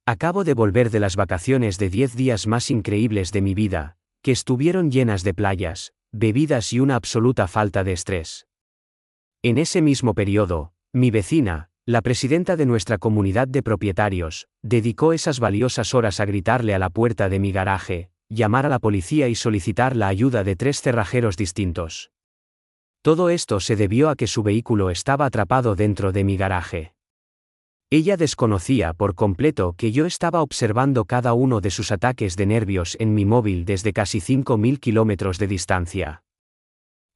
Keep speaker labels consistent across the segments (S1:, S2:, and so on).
S1: Acabo de volver de las vacaciones de 10 días más increíbles de mi vida, que estuvieron llenas de playas, bebidas y una absoluta falta de estrés. En ese mismo periodo, mi vecina, la presidenta de nuestra comunidad de propietarios, dedicó esas valiosas horas a gritarle a la puerta de mi garaje, llamar a la policía y solicitar la ayuda de 3 cerrajeros distintos. Todo esto se debió a que su vehículo estaba atrapado dentro de mi garaje. Ella desconocía por completo que yo estaba observando cada uno de sus ataques de nervios en mi móvil desde casi 5.000 kilómetros de distancia.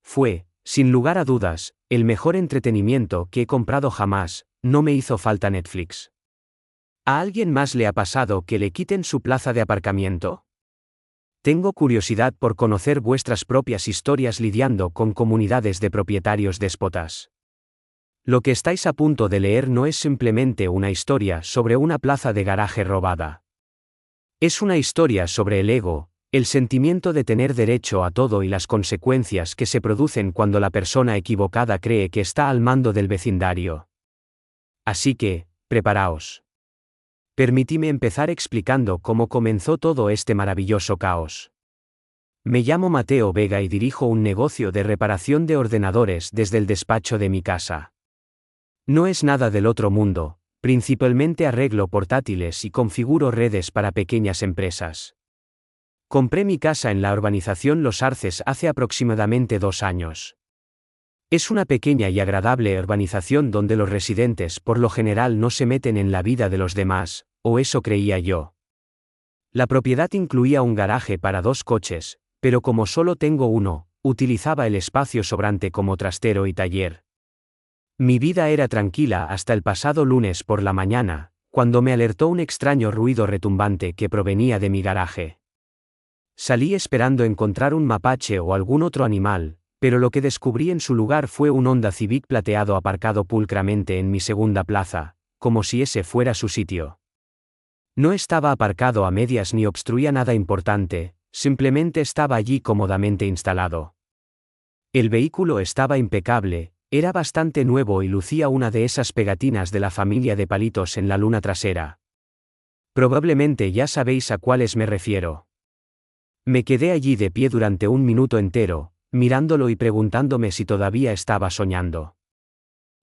S1: Fue, sin lugar a dudas, el mejor entretenimiento que he comprado jamás. No me hizo falta Netflix. ¿A alguien más le ha pasado que le quiten su plaza de aparcamiento? Tengo curiosidad por conocer vuestras propias historias lidiando con comunidades de propietarios déspotas. Lo que estáis a punto de leer no es simplemente una historia sobre una plaza de garaje robada. Es una historia sobre el ego, el sentimiento de tener derecho a todo y las consecuencias que se producen cuando la persona equivocada cree que está al mando del vecindario. Así que, preparaos. Permitidme empezar explicando cómo comenzó todo este maravilloso caos. Me llamo Mateo Vega y dirijo un negocio de reparación de ordenadores desde el despacho de mi casa. No es nada del otro mundo, principalmente arreglo portátiles y configuro redes para pequeñas empresas. Compré mi casa en la urbanización Los Arces hace aproximadamente 2 años. Es una pequeña y agradable urbanización donde los residentes por lo general no se meten en la vida de los demás, o eso creía yo. La propiedad incluía un garaje para 2 coches, pero como solo tengo uno, utilizaba el espacio sobrante como trastero y taller. Mi vida era tranquila hasta el pasado lunes por la mañana, cuando me alertó un extraño ruido retumbante que provenía de mi garaje. Salí esperando encontrar un mapache o algún otro animal, pero lo que descubrí en su lugar fue un Honda Civic plateado aparcado pulcramente en mi segunda plaza, como si ese fuera su sitio. No estaba aparcado a medias ni obstruía nada importante, simplemente estaba allí cómodamente instalado. El vehículo estaba impecable, era bastante nuevo y lucía una de esas pegatinas de la familia de palitos en la luna trasera. Probablemente ya sabéis a cuáles me refiero. Me quedé allí de pie durante 1 minuto entero, mirándolo y preguntándome si todavía estaba soñando.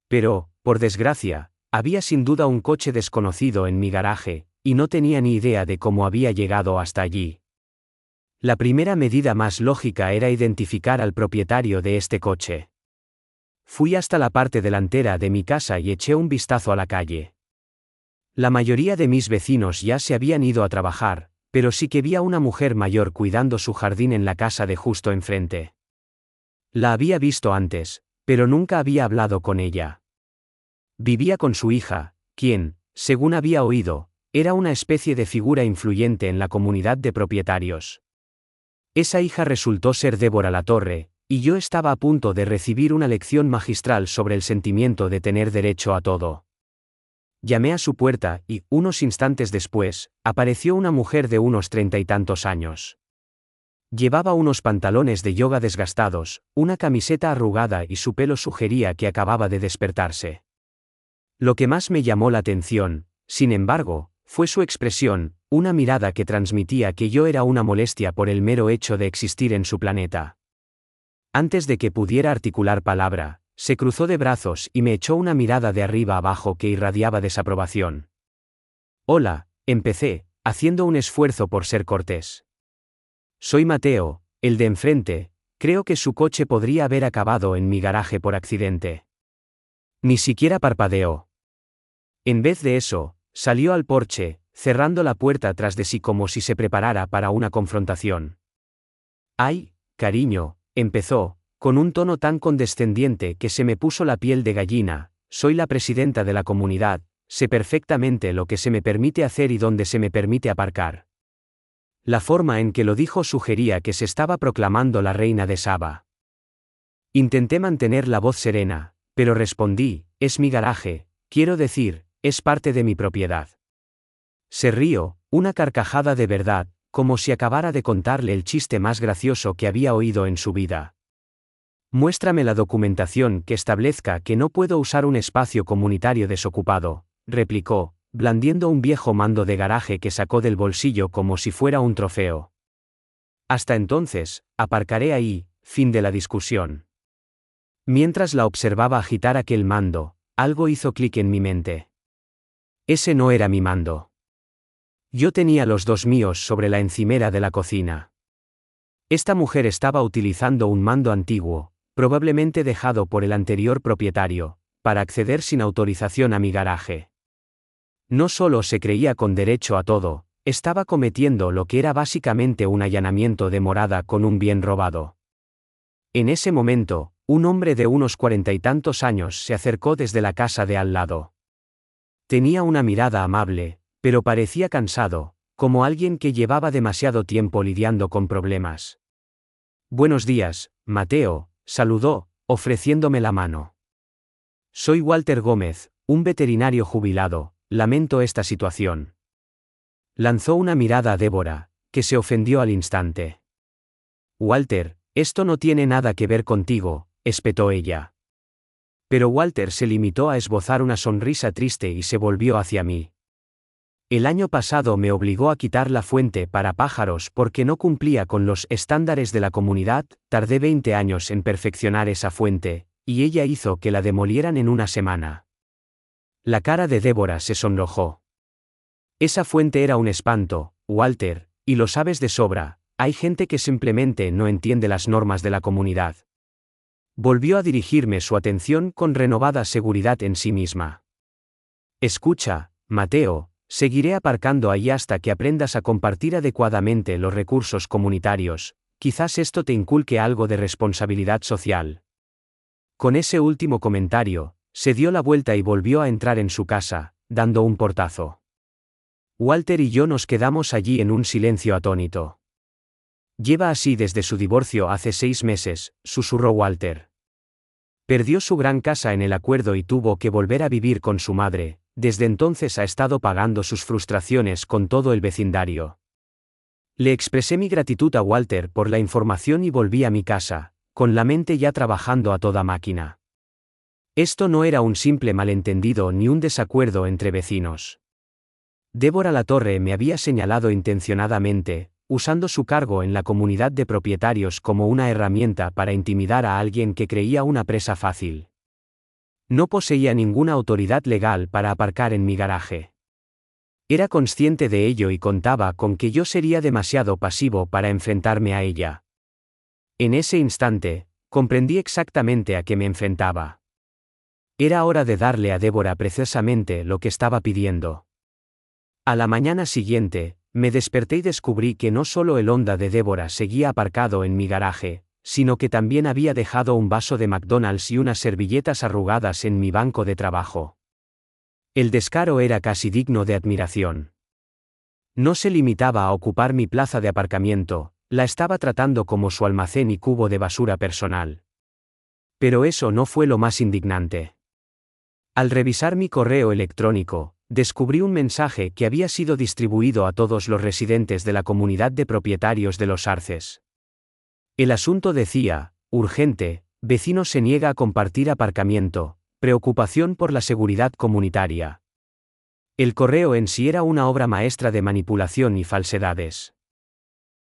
S1: Pero, por desgracia, había sin duda un coche desconocido en mi garaje, y no tenía ni idea de cómo había llegado hasta allí. La primera medida más lógica era identificar al propietario de este coche. Fui hasta la parte delantera de mi casa y eché un vistazo a la calle. La mayoría de mis vecinos ya se habían ido a trabajar, pero sí que vi a una mujer mayor cuidando su jardín en la casa de justo enfrente. La había visto antes, pero nunca había hablado con ella. Vivía con su hija, quien, según había oído, era una especie de figura influyente en la comunidad de propietarios. Esa hija resultó ser Débora Latorre, y yo estaba a punto de recibir una lección magistral sobre el sentimiento de tener derecho a todo. Llamé a su puerta y, unos instantes después, apareció una mujer de unos 30 y tantos años. Llevaba unos pantalones de yoga desgastados, una camiseta arrugada y su pelo sugería que acababa de despertarse. Lo que más me llamó la atención, sin embargo, fue su expresión, una mirada que transmitía que yo era una molestia por el mero hecho de existir en su planeta. Antes de que pudiera articular palabra, se cruzó de brazos y me echó una mirada de arriba abajo que irradiaba desaprobación. Hola, empecé, haciendo un esfuerzo por ser cortés. Soy Mateo, el de enfrente, creo que su coche podría haber acabado en mi garaje por accidente. Ni siquiera parpadeó. En vez de eso, salió al porche, cerrando la puerta tras de sí como si se preparara para una confrontación. Ay, cariño, empezó, con un tono tan condescendiente que se me puso la piel de gallina, soy la presidenta de la comunidad, sé perfectamente lo que se me permite hacer y dónde se me permite aparcar. La forma en que lo dijo sugería que se estaba proclamando la reina de Saba. Intenté mantener la voz serena, pero respondí, es mi garaje, quiero decir, es parte de mi propiedad. Se rió, una carcajada de verdad, como si acabara de contarle el chiste más gracioso que había oído en su vida. Muéstrame la documentación que establezca que no puedo usar un espacio comunitario desocupado, replicó, blandiendo un viejo mando de garaje que sacó del bolsillo como si fuera un trofeo. Hasta entonces, aparcaré ahí, fin de la discusión. Mientras la observaba agitar aquel mando, algo hizo clic en mi mente. Ese no era mi mando. Yo tenía los dos míos sobre la encimera de la cocina. Esta mujer estaba utilizando un mando antiguo, probablemente dejado por el anterior propietario, para acceder sin autorización a mi garaje. No solo se creía con derecho a todo, estaba cometiendo lo que era básicamente un allanamiento de morada con un bien robado. En ese momento, un hombre de unos 40 y tantos años se acercó desde la casa de al lado. Tenía una mirada amable, pero parecía cansado, como alguien que llevaba demasiado tiempo lidiando con problemas. «Buenos días, Mateo», saludó, ofreciéndome la mano. «Soy Walter Gómez, un veterinario jubilado, lamento esta situación». Lanzó una mirada a Débora, que se ofendió al instante. «Walter, esto no tiene nada que ver contigo», espetó ella. Pero Walter se limitó a esbozar una sonrisa triste y se volvió hacia mí. «El año pasado me obligó a quitar la fuente para pájaros porque no cumplía con los estándares de la comunidad, tardé 20 años en perfeccionar esa fuente, y ella hizo que la demolieran en una semana». La cara de Débora se sonrojó. «Esa fuente era un espanto, Walter, y lo sabes de sobra, hay gente que simplemente no entiende las normas de la comunidad». Volvió a dirigirme su atención con renovada seguridad en sí misma. «Escucha, Mateo, seguiré aparcando ahí hasta que aprendas a compartir adecuadamente los recursos comunitarios, quizás esto te inculque algo de responsabilidad social». Con ese último comentario, se dio la vuelta y volvió a entrar en su casa, dando un portazo. Walter y yo nos quedamos allí en un silencio atónito. «Lleva así desde su divorcio hace 6 meses», susurró Walter. «Perdió su gran casa en el acuerdo y tuvo que volver a vivir con su madre, desde entonces ha estado pagando sus frustraciones con todo el vecindario». Le expresé mi gratitud a Walter por la información y volví a mi casa, con la mente ya trabajando a toda máquina. Esto no era un simple malentendido ni un desacuerdo entre vecinos. Débora Latorre me había señalado intencionadamente, usando su cargo en la comunidad de propietarios como una herramienta para intimidar a alguien que creía una presa fácil. No poseía ninguna autoridad legal para aparcar en mi garaje. Era consciente de ello y contaba con que yo sería demasiado pasivo para enfrentarme a ella. En ese instante, comprendí exactamente a qué me enfrentaba. Era hora de darle a Débora precisamente lo que estaba pidiendo. A la mañana siguiente, me desperté y descubrí que no solo el Honda de Débora seguía aparcado en mi garaje, sino que también había dejado un vaso de McDonald's y unas servilletas arrugadas en mi banco de trabajo. El descaro era casi digno de admiración. No se limitaba a ocupar mi plaza de aparcamiento, la estaba tratando como su almacén y cubo de basura personal. Pero eso no fue lo más indignante. Al revisar mi correo electrónico, descubrí un mensaje que había sido distribuido a todos los residentes de la comunidad de propietarios de los Arces. El asunto decía: urgente, vecino se niega a compartir aparcamiento, preocupación por la seguridad comunitaria. El correo en sí era una obra maestra de manipulación y falsedades.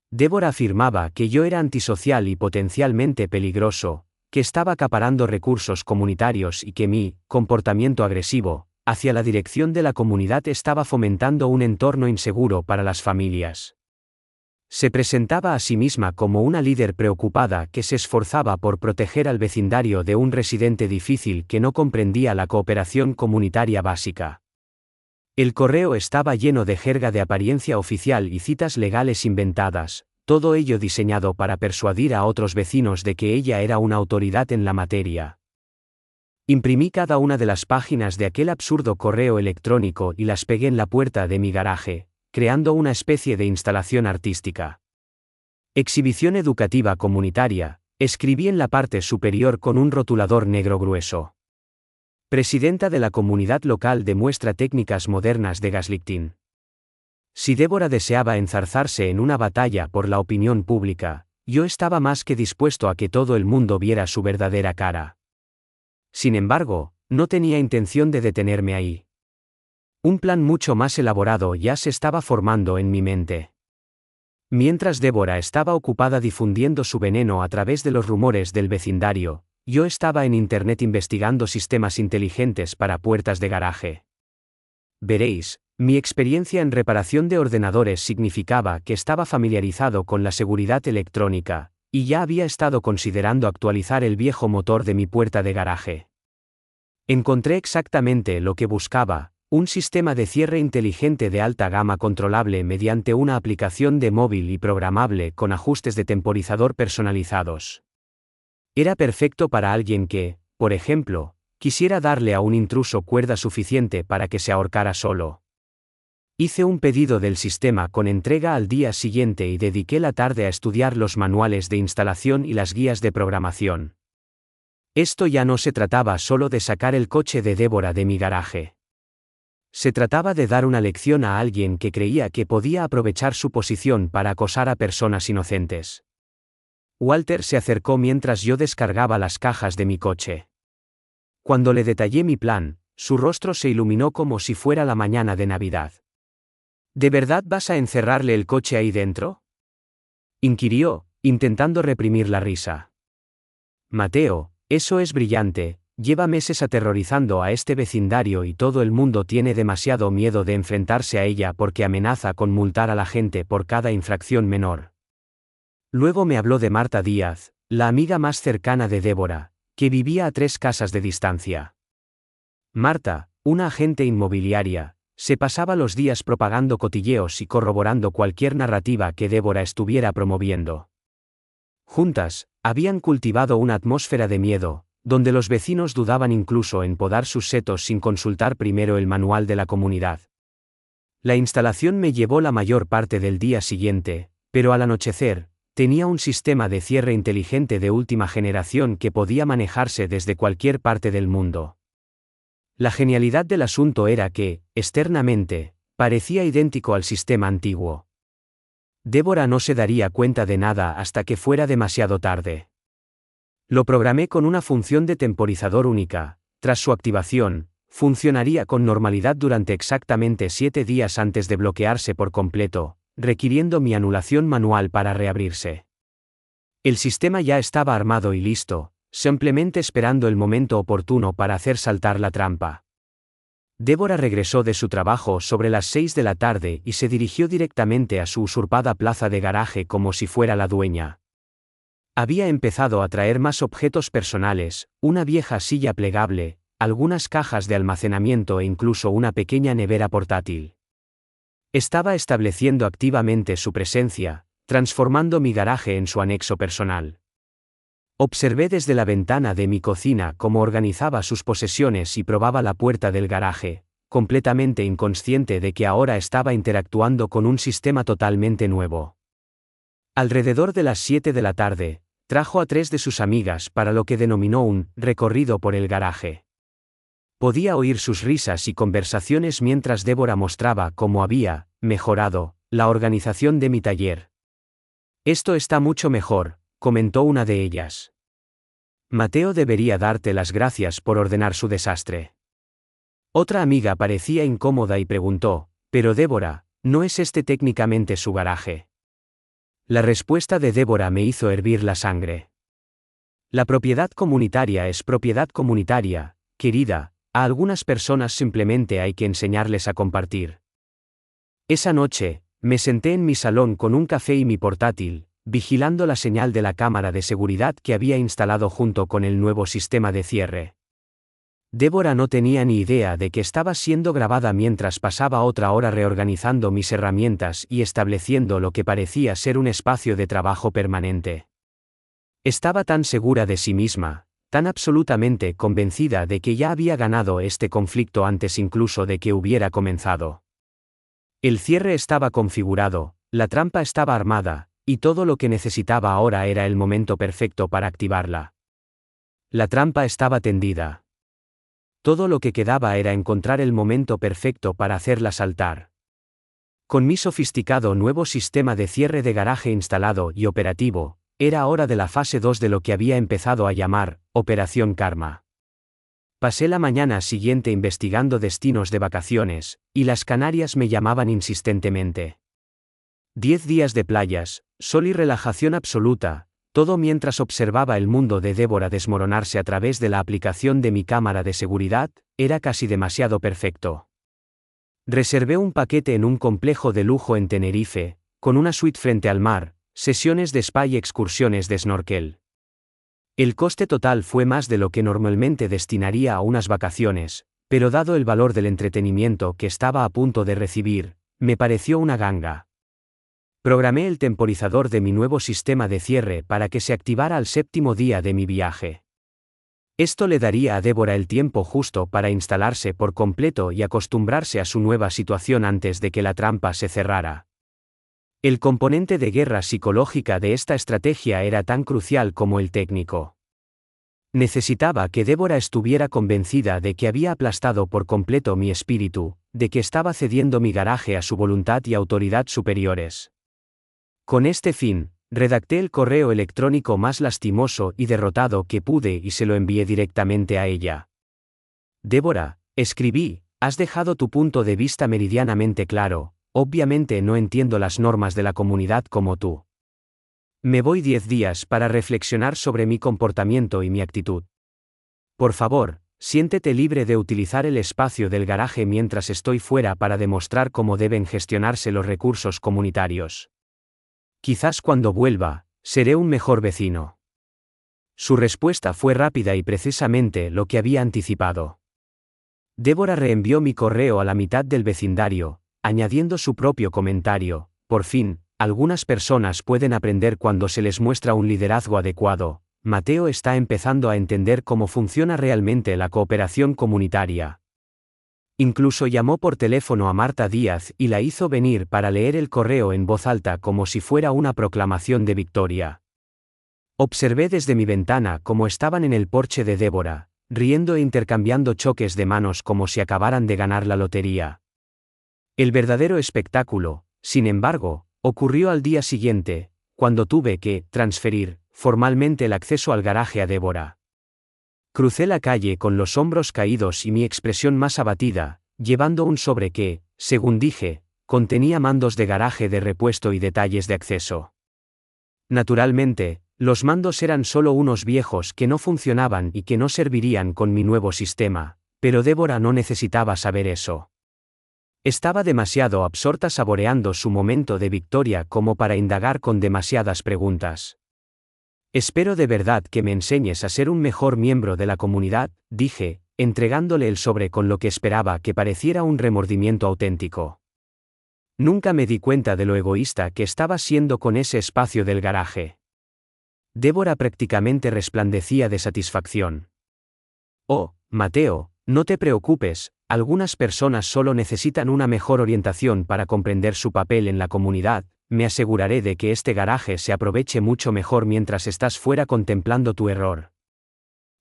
S1: Débora afirmaba que yo era antisocial y potencialmente peligroso, que estaba acaparando recursos comunitarios y que mi comportamiento agresivo hacia la dirección de la comunidad estaba fomentando un entorno inseguro para las familias. Se presentaba a sí misma como una líder preocupada que se esforzaba por proteger al vecindario de un residente difícil que no comprendía la cooperación comunitaria básica. El correo estaba lleno de jerga de apariencia oficial y citas legales inventadas, todo ello diseñado para persuadir a otros vecinos de que ella era una autoridad en la materia. Imprimí cada una de las páginas de aquel absurdo correo electrónico y las pegué en la puerta de mi garaje, creando una especie de instalación artística. Exhibición educativa comunitaria, escribí en la parte superior con un rotulador negro grueso. Presidenta de la comunidad local demuestra técnicas modernas de gaslighting. Si Débora deseaba enzarzarse en una batalla por la opinión pública, yo estaba más que dispuesto a que todo el mundo viera su verdadera cara. Sin embargo, no tenía intención de detenerme ahí. Un plan mucho más elaborado ya se estaba formando en mi mente. Mientras Débora estaba ocupada difundiendo su veneno a través de los rumores del vecindario, yo estaba en Internet investigando sistemas inteligentes para puertas de garaje. Veréis, mi experiencia en reparación de ordenadores significaba que estaba familiarizado con la seguridad electrónica, y ya había estado considerando actualizar el viejo motor de mi puerta de garaje. Encontré exactamente lo que buscaba: un sistema de cierre inteligente de alta gama controlable mediante una aplicación de móvil y programable con ajustes de temporizador personalizados. Era perfecto para alguien que, por ejemplo, quisiera darle a un intruso cuerda suficiente para que se ahorcara solo. Hice un pedido del sistema con entrega al día siguiente y dediqué la tarde a estudiar los manuales de instalación y las guías de programación. Esto ya no se trataba solo de sacar el coche de Débora de mi garaje. Se trataba de dar una lección a alguien que creía que podía aprovechar su posición para acosar a personas inocentes. Walter se acercó mientras yo descargaba las cajas de mi coche. Cuando le detallé mi plan, su rostro se iluminó como si fuera la mañana de Navidad. ¿De verdad vas a encerrarle el coche ahí dentro?, inquirió, intentando reprimir la risa. Mateo, eso es brillante. Lleva meses aterrorizando a este vecindario y todo el mundo tiene demasiado miedo de enfrentarse a ella porque amenaza con multar a la gente por cada infracción menor. Luego me habló de Marta Díaz, la amiga más cercana de Débora, que vivía a 3 casas de distancia. Marta, una agente inmobiliaria, se pasaba los días propagando cotilleos y corroborando cualquier narrativa que Débora estuviera promoviendo. Juntas, habían cultivado una atmósfera de miedo, donde los vecinos dudaban incluso en podar sus setos sin consultar primero el manual de la comunidad. La instalación me llevó la mayor parte del día siguiente, pero al anochecer, tenía un sistema de cierre inteligente de última generación que podía manejarse desde cualquier parte del mundo. La genialidad del asunto era que, externamente, parecía idéntico al sistema antiguo. Débora no se daría cuenta de nada hasta que fuera demasiado tarde. Lo programé con una función de temporizador única. Tras su activación, funcionaría con normalidad durante exactamente 7 días antes de bloquearse por completo, requiriendo mi anulación manual para reabrirse. El sistema ya estaba armado y listo, simplemente esperando el momento oportuno para hacer saltar la trampa. Débora regresó de su trabajo sobre las 6 de la tarde y se dirigió directamente a su usurpada plaza de garaje como si fuera la dueña. Había empezado a traer más objetos personales, una vieja silla plegable, algunas cajas de almacenamiento e incluso una pequeña nevera portátil. Estaba estableciendo activamente su presencia, transformando mi garaje en su anexo personal. Observé desde la ventana de mi cocina cómo organizaba sus posesiones y probaba la puerta del garaje, completamente inconsciente de que ahora estaba interactuando con un sistema totalmente nuevo. Alrededor de las 7 de la tarde, trajo a 3 de sus amigas para lo que denominó un recorrido por el garaje. Podía oír sus risas y conversaciones mientras Débora mostraba cómo había mejorado la organización de mi taller. Esto está mucho mejor, comentó una de ellas. Mateo debería darte las gracias por ordenar su desastre. Otra amiga parecía incómoda y preguntó, pero Débora, ¿no es este técnicamente su garaje? La respuesta de Débora me hizo hervir la sangre. La propiedad comunitaria es propiedad comunitaria, querida, a algunas personas simplemente hay que enseñarles a compartir. Esa noche, me senté en mi salón con un café y mi portátil, vigilando la señal de la cámara de seguridad que había instalado junto con el nuevo sistema de cierre. Débora no tenía ni idea de que estaba siendo grabada mientras pasaba otra hora reorganizando mis herramientas y estableciendo lo que parecía ser un espacio de trabajo permanente. Estaba tan segura de sí misma, tan absolutamente convencida de que ya había ganado este conflicto antes incluso de que hubiera comenzado. El cierre estaba configurado, la trampa estaba armada, y todo lo que necesitaba ahora era el momento perfecto para activarla. La trampa estaba tendida. Todo lo que quedaba era encontrar el momento perfecto para hacerla saltar. Con mi sofisticado nuevo sistema de cierre de garaje instalado y operativo, era hora de la fase 2 de lo que había empezado a llamar Operación Karma. Pasé la mañana siguiente investigando destinos de vacaciones, y las Canarias me llamaban insistentemente. 10 días de playas, sol y relajación absoluta, todo mientras observaba el mundo de Débora desmoronarse a través de la aplicación de mi cámara de seguridad, era casi demasiado perfecto. Reservé un paquete en un complejo de lujo en Tenerife, con una suite frente al mar, sesiones de spa y excursiones de snorkel. El coste total fue más de lo que normalmente destinaría a unas vacaciones, pero dado el valor del entretenimiento que estaba a punto de recibir, me pareció una ganga. Programé el temporizador de mi nuevo sistema de cierre para que se activara al 7º día de mi viaje. Esto le daría a Débora el tiempo justo para instalarse por completo y acostumbrarse a su nueva situación antes de que la trampa se cerrara. El componente de guerra psicológica de esta estrategia era tan crucial como el técnico. Necesitaba que Débora estuviera convencida de que había aplastado por completo mi espíritu, de que estaba cediendo mi garaje a su voluntad y autoridad superiores. Con este fin, redacté el correo electrónico más lastimoso y derrotado que pude y se lo envié directamente a ella. Débora, escribí, has dejado tu punto de vista meridianamente claro. Obviamente no entiendo las normas de la comunidad como tú. Me voy 10 días para reflexionar sobre mi comportamiento y mi actitud. Por favor, siéntete libre de utilizar el espacio del garaje mientras estoy fuera para demostrar cómo deben gestionarse los recursos comunitarios. Quizás cuando vuelva, seré un mejor vecino. Su respuesta fue rápida y precisamente lo que había anticipado. Débora reenvió mi correo a la mitad del vecindario, añadiendo su propio comentario: por fin, algunas personas pueden aprender cuando se les muestra un liderazgo adecuado. Mateo está empezando a entender cómo funciona realmente la cooperación comunitaria. Incluso llamó por teléfono a Marta Díaz y la hizo venir para leer el correo en voz alta como si fuera una proclamación de victoria. Observé desde mi ventana cómo estaban en el porche de Débora, riendo e intercambiando choques de manos como si acabaran de ganar la lotería. El verdadero espectáculo, sin embargo, ocurrió al día siguiente, cuando tuve que transferir formalmente el acceso al garaje a Débora. Crucé la calle con los hombros caídos y mi expresión más abatida, llevando un sobre que, según dije, contenía mandos de garaje de repuesto y detalles de acceso. Naturalmente, los mandos eran solo unos viejos que no funcionaban y que no servirían con mi nuevo sistema, pero Débora no necesitaba saber eso. Estaba demasiado absorta saboreando su momento de victoria como para indagar con demasiadas preguntas. Espero de verdad que me enseñes a ser un mejor miembro de la comunidad, dije, entregándole el sobre con lo que esperaba que pareciera un remordimiento auténtico. Nunca me di cuenta de lo egoísta que estaba siendo con ese espacio del garaje. Débora prácticamente resplandecía de satisfacción. Oh, Mateo, no te preocupes. Algunas personas solo necesitan una mejor orientación para comprender su papel en la comunidad. Me aseguraré de que este garaje se aproveche mucho mejor mientras estás fuera contemplando tu error.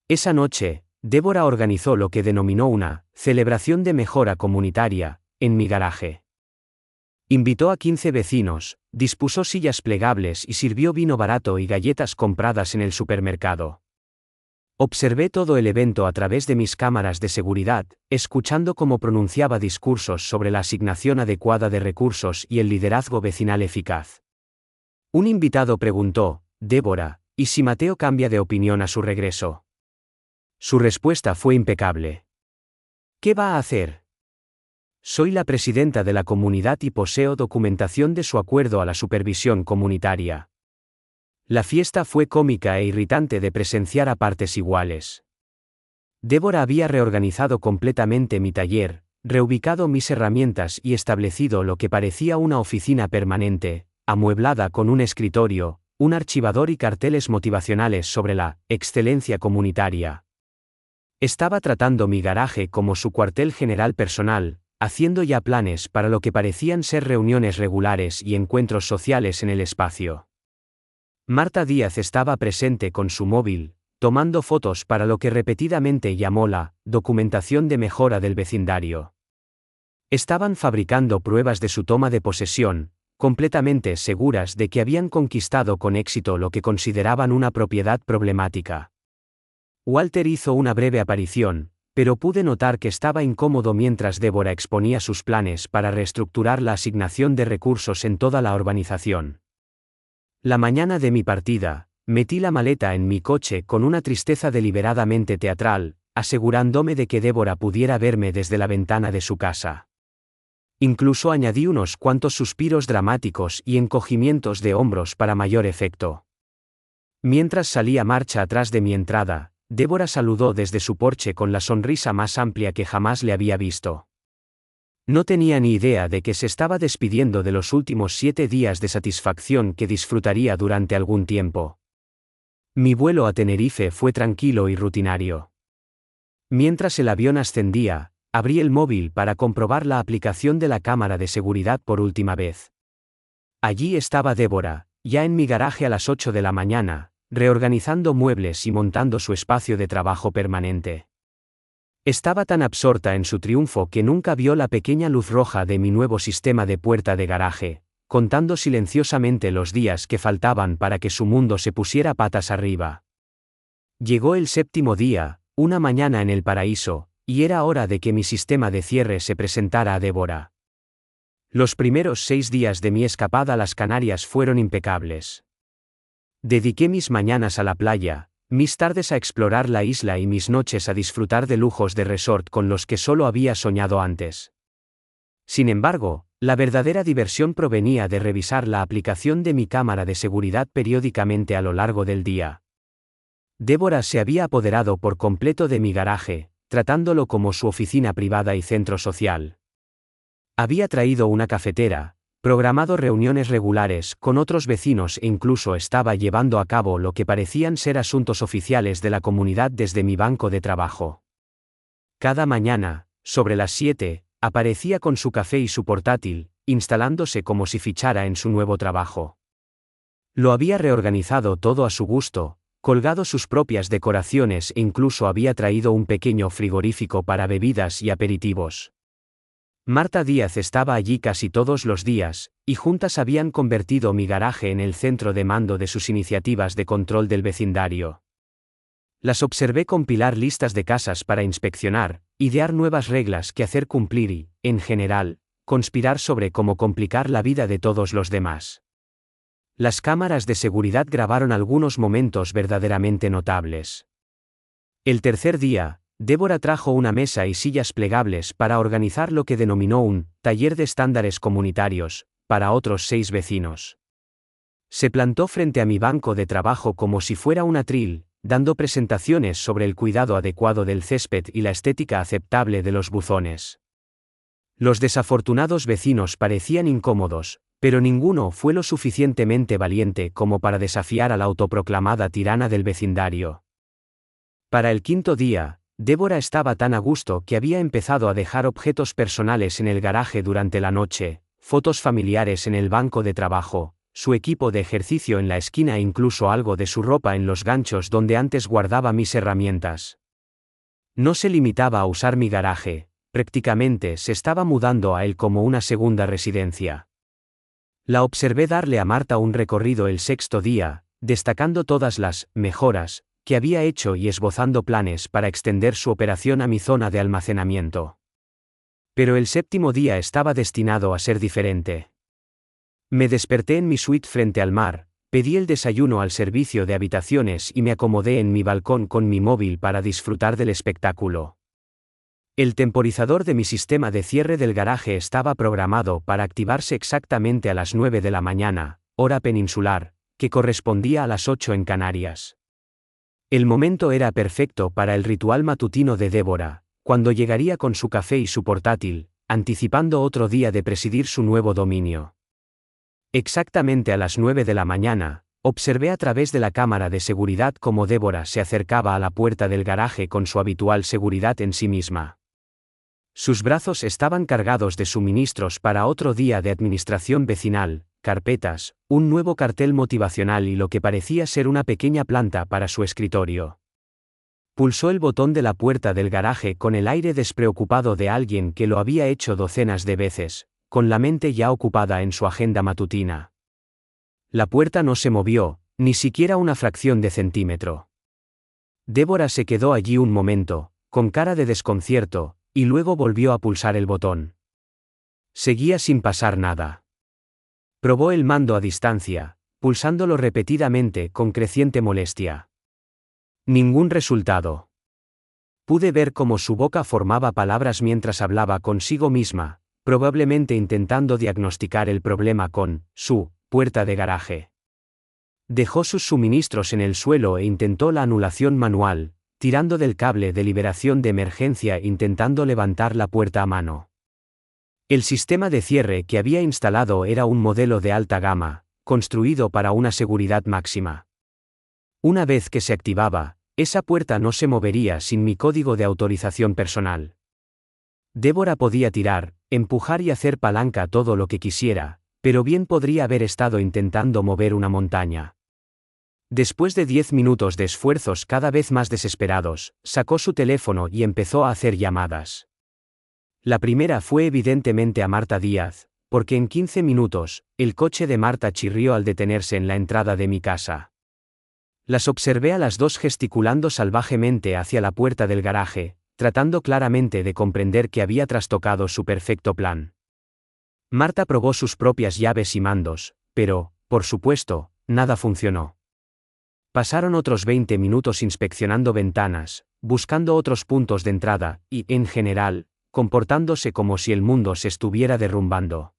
S1: Esa noche, Débora organizó lo que denominó una celebración de mejora comunitaria en mi garaje. Invitó a 15 vecinos, dispuso sillas plegables y sirvió vino barato y galletas compradas en el supermercado. Observé todo el evento a través de mis cámaras de seguridad, escuchando cómo pronunciaba discursos sobre la asignación adecuada de recursos y el liderazgo vecinal eficaz. Un invitado preguntó: Débora, ¿y si Mateo cambia de opinión a su regreso? Su respuesta fue impecable. ¿Qué va a hacer? Soy la presidenta de la comunidad y poseo documentación de su acuerdo a la supervisión comunitaria. La fiesta fue cómica e irritante de presenciar a partes iguales. Débora había reorganizado completamente mi taller, reubicado mis herramientas y establecido lo que parecía una oficina permanente, amueblada con un escritorio, un archivador y carteles motivacionales sobre la excelencia comunitaria. Estaba tratando mi garaje como su cuartel general personal, haciendo ya planes para lo que parecían ser reuniones regulares y encuentros sociales en el espacio. Marta Díaz estaba presente con su móvil, tomando fotos para lo que repetidamente llamó la documentación de mejora del vecindario. Estaban fabricando pruebas de su toma de posesión, completamente seguras de que habían conquistado con éxito lo que consideraban una propiedad problemática. Walter hizo una breve aparición, pero pude notar que estaba incómodo mientras Débora exponía sus planes para reestructurar la asignación de recursos en toda la urbanización. La mañana de mi partida, metí la maleta en mi coche con una tristeza deliberadamente teatral, asegurándome de que Débora pudiera verme desde la ventana de su casa. Incluso añadí unos cuantos suspiros dramáticos y encogimientos de hombros para mayor efecto. Mientras salía marcha atrás de mi entrada, Débora saludó desde su porche con la sonrisa más amplia que jamás le había visto. No tenía ni idea de que se estaba despidiendo de los últimos 7 días de satisfacción que disfrutaría durante algún tiempo. Mi vuelo a Tenerife fue tranquilo y rutinario. Mientras el avión ascendía, abrí el móvil para comprobar la aplicación de la cámara de seguridad por última vez. Allí estaba Débora, ya en mi garaje a las 8 de la mañana, reorganizando muebles y montando su espacio de trabajo permanente. Estaba tan absorta en su triunfo que nunca vio la pequeña luz roja de mi nuevo sistema de puerta de garaje, contando silenciosamente los días que faltaban para que su mundo se pusiera patas arriba. Llegó el 7º día, una mañana en el paraíso, y era hora de que mi sistema de cierre se presentara a Débora. Los primeros 6 días de mi escapada a las Canarias fueron impecables. Dediqué mis mañanas a la playa, mis tardes a explorar la isla y mis noches a disfrutar de lujos de resort con los que solo había soñado antes. Sin embargo, la verdadera diversión provenía de revisar la aplicación de mi cámara de seguridad periódicamente a lo largo del día. Débora se había apoderado por completo de mi garaje, tratándolo como su oficina privada y centro social. Había traído una cafetera, programado reuniones regulares con otros vecinos e incluso estaba llevando a cabo lo que parecían ser asuntos oficiales de la comunidad desde mi banco de trabajo. Cada mañana, sobre las 7, aparecía con su café y su portátil, instalándose como si fichara en su nuevo trabajo. Lo había reorganizado todo a su gusto, colgado sus propias decoraciones e incluso había traído un pequeño frigorífico para bebidas y aperitivos. Marta Díaz estaba allí casi todos los días, y juntas habían convertido mi garaje en el centro de mando de sus iniciativas de control del vecindario. Las observé compilar listas de casas para inspeccionar, idear nuevas reglas que hacer cumplir y, en general, conspirar sobre cómo complicar la vida de todos los demás. Las cámaras de seguridad grabaron algunos momentos verdaderamente notables. El tercer día, Débora trajo una mesa y sillas plegables para organizar lo que denominó un taller de estándares comunitarios, para otros 6 vecinos. Se plantó frente a mi banco de trabajo como si fuera un atril, dando presentaciones sobre el cuidado adecuado del césped y la estética aceptable de los buzones. Los desafortunados vecinos parecían incómodos, pero ninguno fue lo suficientemente valiente como para desafiar a la autoproclamada tirana del vecindario. Para el 5.º día, Débora estaba tan a gusto que había empezado a dejar objetos personales en el garaje durante la noche, fotos familiares en el banco de trabajo, su equipo de ejercicio en la esquina e incluso algo de su ropa en los ganchos donde antes guardaba mis herramientas. No se limitaba a usar mi garaje, prácticamente se estaba mudando a él como una segunda residencia. La observé darle a Marta un recorrido el 6.º día, destacando todas las mejoras que había hecho y esbozando planes para extender su operación a mi zona de almacenamiento. Pero el 7.º día estaba destinado a ser diferente. Me desperté en mi suite frente al mar, pedí el desayuno al servicio de habitaciones y me acomodé en mi balcón con mi móvil para disfrutar del espectáculo. El temporizador de mi sistema de cierre del garaje estaba programado para activarse exactamente a las 9 de la mañana, hora peninsular, que correspondía a las 8 en Canarias. El momento era perfecto para el ritual matutino de Débora, cuando llegaría con su café y su portátil, anticipando otro día de presidir su nuevo dominio. Exactamente a las 9 de la mañana, observé a través de la cámara de seguridad cómo Débora se acercaba a la puerta del garaje con su habitual seguridad en sí misma. Sus brazos estaban cargados de suministros para otro día de administración vecinal, carpetas, un nuevo cartel motivacional y lo que parecía ser una pequeña planta para su escritorio. Pulsó el botón de la puerta del garaje con el aire despreocupado de alguien que lo había hecho docenas de veces, con la mente ya ocupada en su agenda matutina. La puerta no se movió, ni siquiera una fracción de centímetro. Débora se quedó allí un momento, con cara de desconcierto, y luego volvió a pulsar el botón. Seguía sin pasar nada. Probó el mando a distancia, pulsándolo repetidamente con creciente molestia. Ningún resultado. Pude ver cómo su boca formaba palabras mientras hablaba consigo misma, probablemente intentando diagnosticar el problema con su puerta de garaje. Dejó sus suministros en el suelo e intentó la anulación manual, tirando del cable de liberación de emergencia e intentando levantar la puerta a mano. El sistema de cierre que había instalado era un modelo de alta gama, construido para una seguridad máxima. Una vez que se activaba, esa puerta no se movería sin mi código de autorización personal. Débora podía tirar, empujar y hacer palanca todo lo que quisiera, pero bien podría haber estado intentando mover una montaña. Después de 10 minutos de esfuerzos cada vez más desesperados, sacó su teléfono y empezó a hacer llamadas. La primera fue evidentemente a Marta Díaz, porque en 15 minutos, el coche de Marta chirrió al detenerse en la entrada de mi casa. Las observé a las dos gesticulando salvajemente hacia la puerta del garaje, tratando claramente de comprender que había trastocado su perfecto plan. Marta probó sus propias llaves y mandos, pero, por supuesto, nada funcionó. Pasaron otros 20 minutos inspeccionando ventanas, buscando otros puntos de entrada, y, en general, comportándose como si el mundo se estuviera derrumbando.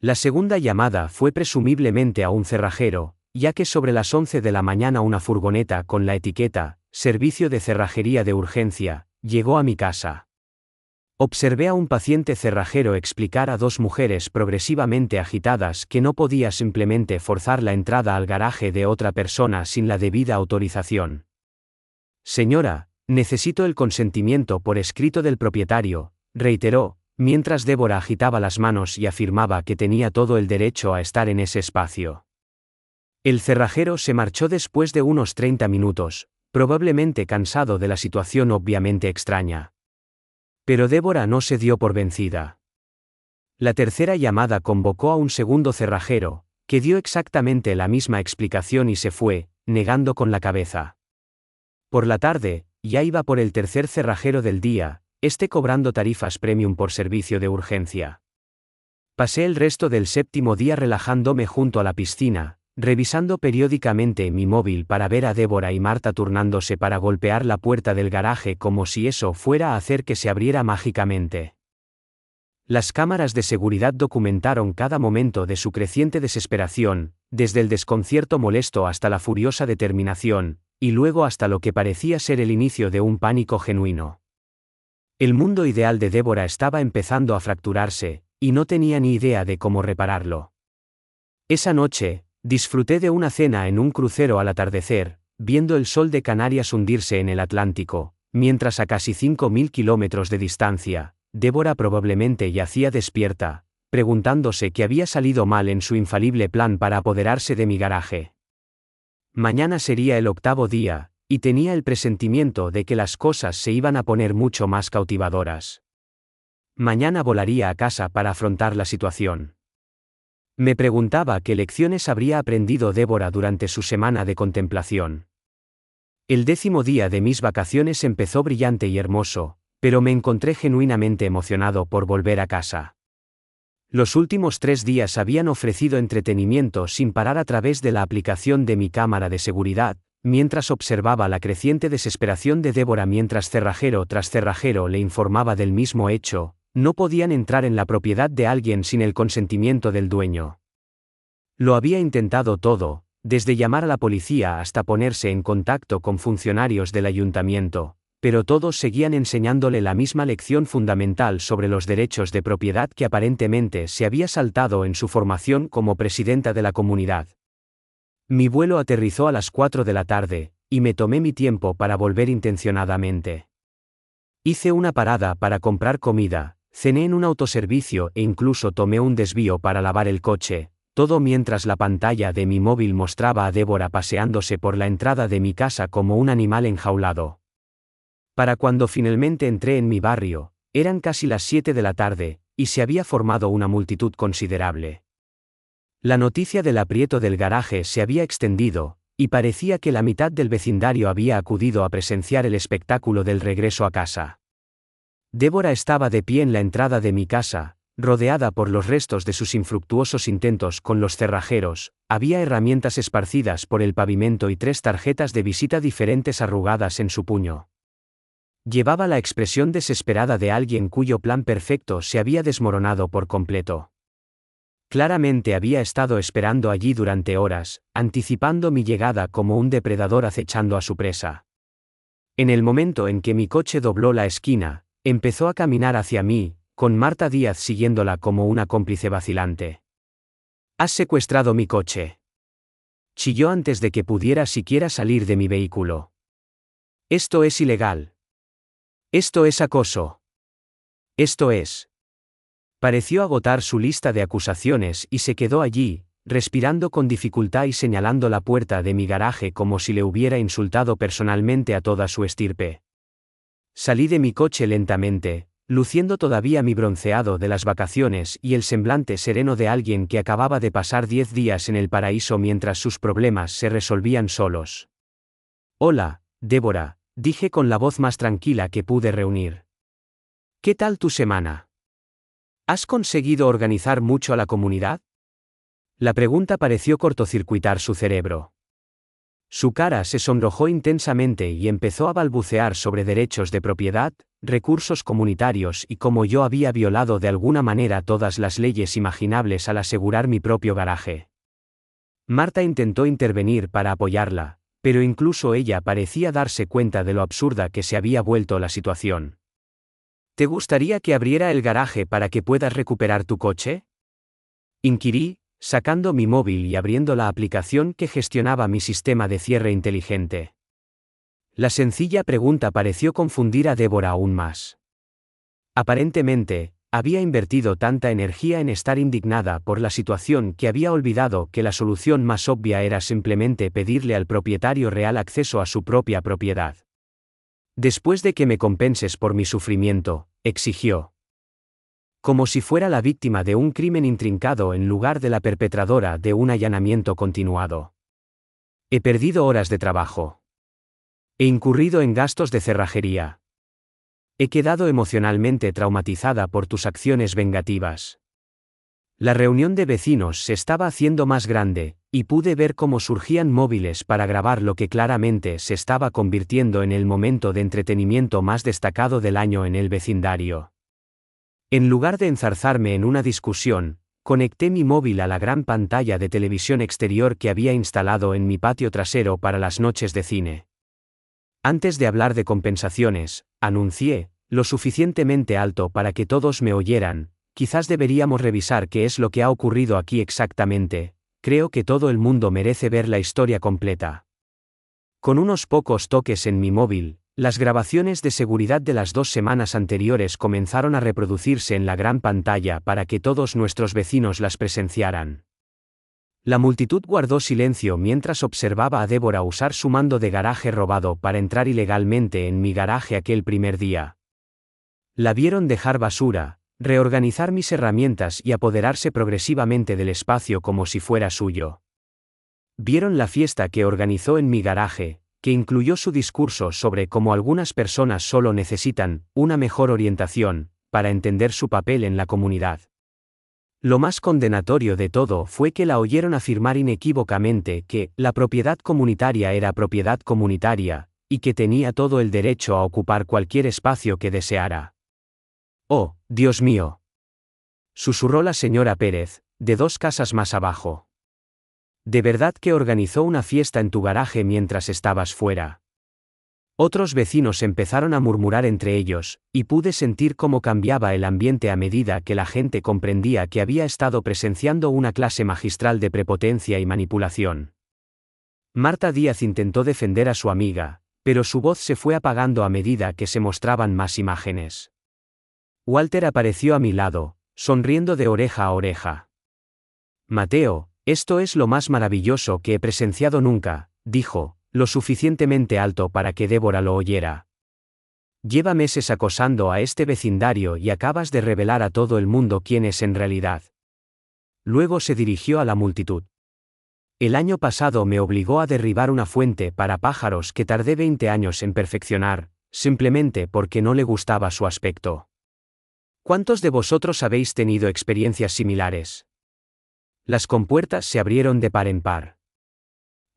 S1: La segunda llamada fue presumiblemente a un cerrajero, ya que sobre las 11 de la mañana una furgoneta con la etiqueta «Servicio de cerrajería de urgencia» llegó a mi casa. Observé a un paciente cerrajero explicar a dos mujeres progresivamente agitadas que no podía simplemente forzar la entrada al garaje de otra persona sin la debida autorización. «Señora, necesito el consentimiento por escrito del propietario», reiteró, mientras Débora agitaba las manos y afirmaba que tenía todo el derecho a estar en ese espacio. El cerrajero se marchó después de unos 30 minutos, probablemente cansado de la situación obviamente extraña. Pero Débora no se dio por vencida. La tercera llamada convocó a un segundo cerrajero, que dio exactamente la misma explicación y se fue, negando con la cabeza. Por la tarde, ya iba por el tercer cerrajero del día, cobrando tarifas premium por servicio de urgencia. Pasé el resto del séptimo día relajándome junto a la piscina, revisando periódicamente mi móvil para ver a Débora y Marta turnándose para golpear la puerta del garaje como si eso fuera a hacer que se abriera mágicamente. Las cámaras de seguridad documentaron cada momento de su creciente desesperación, desde el desconcierto molesto hasta la furiosa determinación, y luego hasta lo que parecía ser el inicio de un pánico genuino. El mundo ideal de Débora estaba empezando a fracturarse, y no tenía ni idea de cómo repararlo. Esa noche, disfruté de una cena en un crucero al atardecer, viendo el sol de Canarias hundirse en el Atlántico, mientras a casi 5.000 kilómetros de distancia, Débora probablemente yacía despierta, preguntándose qué había salido mal en su infalible plan para apoderarse de mi garaje. Mañana sería el 8º día, y tenía el presentimiento de que las cosas se iban a poner mucho más cautivadoras. Mañana volaría a casa para afrontar la situación. Me preguntaba qué lecciones habría aprendido Débora durante su semana de contemplación. El 10º día de mis vacaciones empezó brillante y hermoso, pero me encontré genuinamente emocionado por volver a casa. Los últimos 3 días habían ofrecido entretenimiento sin parar a través de la aplicación de mi cámara de seguridad, mientras observaba la creciente desesperación de Débora mientras cerrajero tras cerrajero le informaba del mismo hecho. No podían entrar en la propiedad de alguien sin el consentimiento del dueño. Lo había intentado todo, desde llamar a la policía hasta ponerse en contacto con funcionarios del ayuntamiento, pero todos seguían enseñándole la misma lección fundamental sobre los derechos de propiedad que aparentemente se había saltado en su formación como presidenta de la comunidad. Mi vuelo aterrizó a las 4 de la tarde, y me tomé mi tiempo para volver intencionadamente. Hice una parada para comprar comida. Cené en un autoservicio e incluso tomé un desvío para lavar el coche, todo mientras la pantalla de mi móvil mostraba a Débora paseándose por la entrada de mi casa como un animal enjaulado. Para cuando finalmente entré en mi barrio, eran casi las 7 de la tarde, y se había formado una multitud considerable. La noticia del aprieto del garaje se había extendido, y parecía que la mitad del vecindario había acudido a presenciar el espectáculo del regreso a casa. Débora estaba de pie en la entrada de mi casa, rodeada por los restos de sus infructuosos intentos con los cerrajeros, había herramientas esparcidas por el pavimento y 3 tarjetas de visita diferentes arrugadas en su puño. Llevaba la expresión desesperada de alguien cuyo plan perfecto se había desmoronado por completo. Claramente había estado esperando allí durante horas, anticipando mi llegada como un depredador acechando a su presa. En el momento en que mi coche dobló la esquina, empezó a caminar hacia mí, con Marta Díaz siguiéndola como una cómplice vacilante. «Has secuestrado mi coche», chilló antes de que pudiera siquiera salir de mi vehículo. «Esto es ilegal. Esto es acoso. Esto es». Pareció agotar su lista de acusaciones y se quedó allí, respirando con dificultad y señalando la puerta de mi garaje como si le hubiera insultado personalmente a toda su estirpe. Salí de mi coche lentamente, luciendo todavía mi bronceado de las vacaciones y el semblante sereno de alguien que acababa de pasar 10 días en el paraíso mientras sus problemas se resolvían solos. «Hola, Débora», dije con la voz más tranquila que pude reunir. «¿Qué tal tu semana? ¿Has conseguido organizar mucho a la comunidad?». La pregunta pareció cortocircuitar su cerebro. Su cara se sonrojó intensamente y empezó a balbucear sobre derechos de propiedad, recursos comunitarios y cómo yo había violado de alguna manera todas las leyes imaginables al asegurar mi propio garaje. Marta intentó intervenir para apoyarla, pero incluso ella parecía darse cuenta de lo absurda que se había vuelto la situación. «¿Te gustaría que abriera el garaje para que puedas recuperar tu coche?», inquirí, sacando mi móvil y abriendo la aplicación que gestionaba mi sistema de cierre inteligente. La sencilla pregunta pareció confundir a Débora aún más. Aparentemente, había invertido tanta energía en estar indignada por la situación que había olvidado que la solución más obvia era simplemente pedirle al propietario real acceso a su propia propiedad. «Después de que me compenses por mi sufrimiento», exigió. Como si fuera la víctima de un crimen intrincado en lugar de la perpetradora de un allanamiento continuado. «He perdido horas de trabajo. He incurrido en gastos de cerrajería. He quedado emocionalmente traumatizada por tus acciones vengativas». La reunión de vecinos se estaba haciendo más grande, y pude ver cómo surgían móviles para grabar lo que claramente se estaba convirtiendo en el momento de entretenimiento más destacado del año en el vecindario. En lugar de enzarzarme en una discusión, conecté mi móvil a la gran pantalla de televisión exterior que había instalado en mi patio trasero para las noches de cine. «Antes de hablar de compensaciones», anuncié, lo suficientemente alto para que todos me oyeran, «quizás deberíamos revisar qué es lo que ha ocurrido aquí exactamente. Creo que todo el mundo merece ver la historia completa». Con unos pocos toques en mi móvil, las grabaciones de seguridad de las 2 semanas anteriores comenzaron a reproducirse en la gran pantalla para que todos nuestros vecinos las presenciaran. La multitud guardó silencio mientras observaba a Débora usar su mando de garaje robado para entrar ilegalmente en mi garaje aquel primer día. La vieron dejar basura, reorganizar mis herramientas y apoderarse progresivamente del espacio como si fuera suyo. Vieron la fiesta que organizó en mi garaje, que incluyó su discurso sobre cómo algunas personas solo necesitan una mejor orientación para entender su papel en la comunidad. Lo más condenatorio de todo fue que la oyeron afirmar inequívocamente que la propiedad comunitaria era propiedad comunitaria, y que tenía todo el derecho a ocupar cualquier espacio que deseara. «Oh, Dios mío», susurró la señora Pérez, de 2 casas más abajo. «¿De verdad que organizó una fiesta en tu garaje mientras estabas fuera?». Otros vecinos empezaron a murmurar entre ellos, y pude sentir cómo cambiaba el ambiente a medida que la gente comprendía que había estado presenciando una clase magistral de prepotencia y manipulación. Marta Díaz intentó defender a su amiga, pero su voz se fue apagando a medida que se mostraban más imágenes. Walter apareció a mi lado, sonriendo de oreja a oreja. «Mateo, esto es lo más maravilloso que he presenciado nunca», dijo, lo suficientemente alto para que Débora lo oyera. «Lleva meses acosando a este vecindario y acabas de revelar a todo el mundo quién es en realidad». Luego se dirigió a la multitud. El año pasado me obligó a derribar una fuente para pájaros que tardé 20 años en perfeccionar, simplemente porque no le gustaba su aspecto. ¿Cuántos de vosotros habéis tenido experiencias similares? Las compuertas se abrieron de par en par.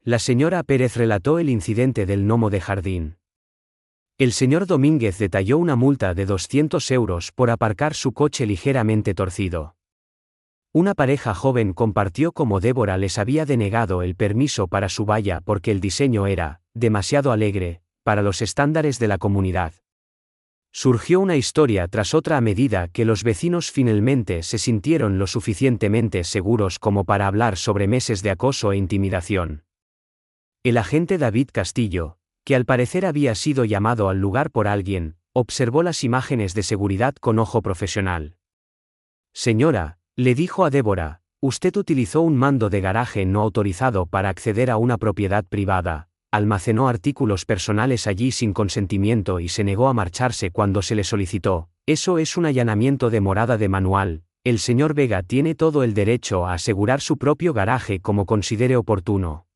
S1: La señora Pérez relató el incidente del gnomo de jardín. El señor Domínguez detalló una multa de 200 euros por aparcar su coche ligeramente torcido. Una pareja joven compartió cómo Débora les había denegado el permiso para su valla porque el diseño era demasiado alegre para los estándares de la comunidad. Surgió una historia tras otra a medida que los vecinos finalmente se sintieron lo suficientemente seguros como para hablar sobre meses de acoso e intimidación. El agente David Castillo, que al parecer había sido llamado al lugar por alguien, observó las imágenes de seguridad con ojo profesional. Señora, le dijo a Débora, usted utilizó un mando de garaje no autorizado para acceder a una propiedad privada, almacenó artículos personales allí sin consentimiento y se negó a marcharse cuando se le solicitó. Eso es un allanamiento de morada de manual. El señor Vega tiene todo el derecho a asegurar su propio garaje como considere oportuno.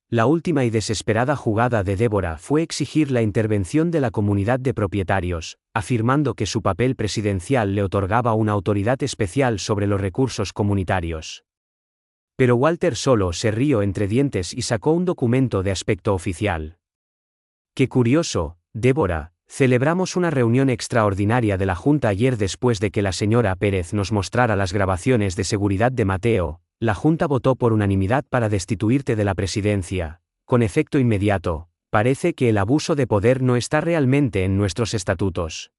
S1: La última y desesperada jugada de Débora fue exigir la intervención de la comunidad de propietarios, afirmando que su papel presidencial le otorgaba una autoridad especial sobre los recursos comunitarios. Pero Walter solo se rió entre dientes y sacó un documento de aspecto oficial. Qué curioso, Débora, celebramos una reunión extraordinaria de la Junta ayer después de que la señora Pérez nos mostrara las grabaciones de seguridad de Mateo. La Junta votó por unanimidad para destituirte de la presidencia, con efecto inmediato. Parece que el abuso de poder no está realmente en nuestros estatutos.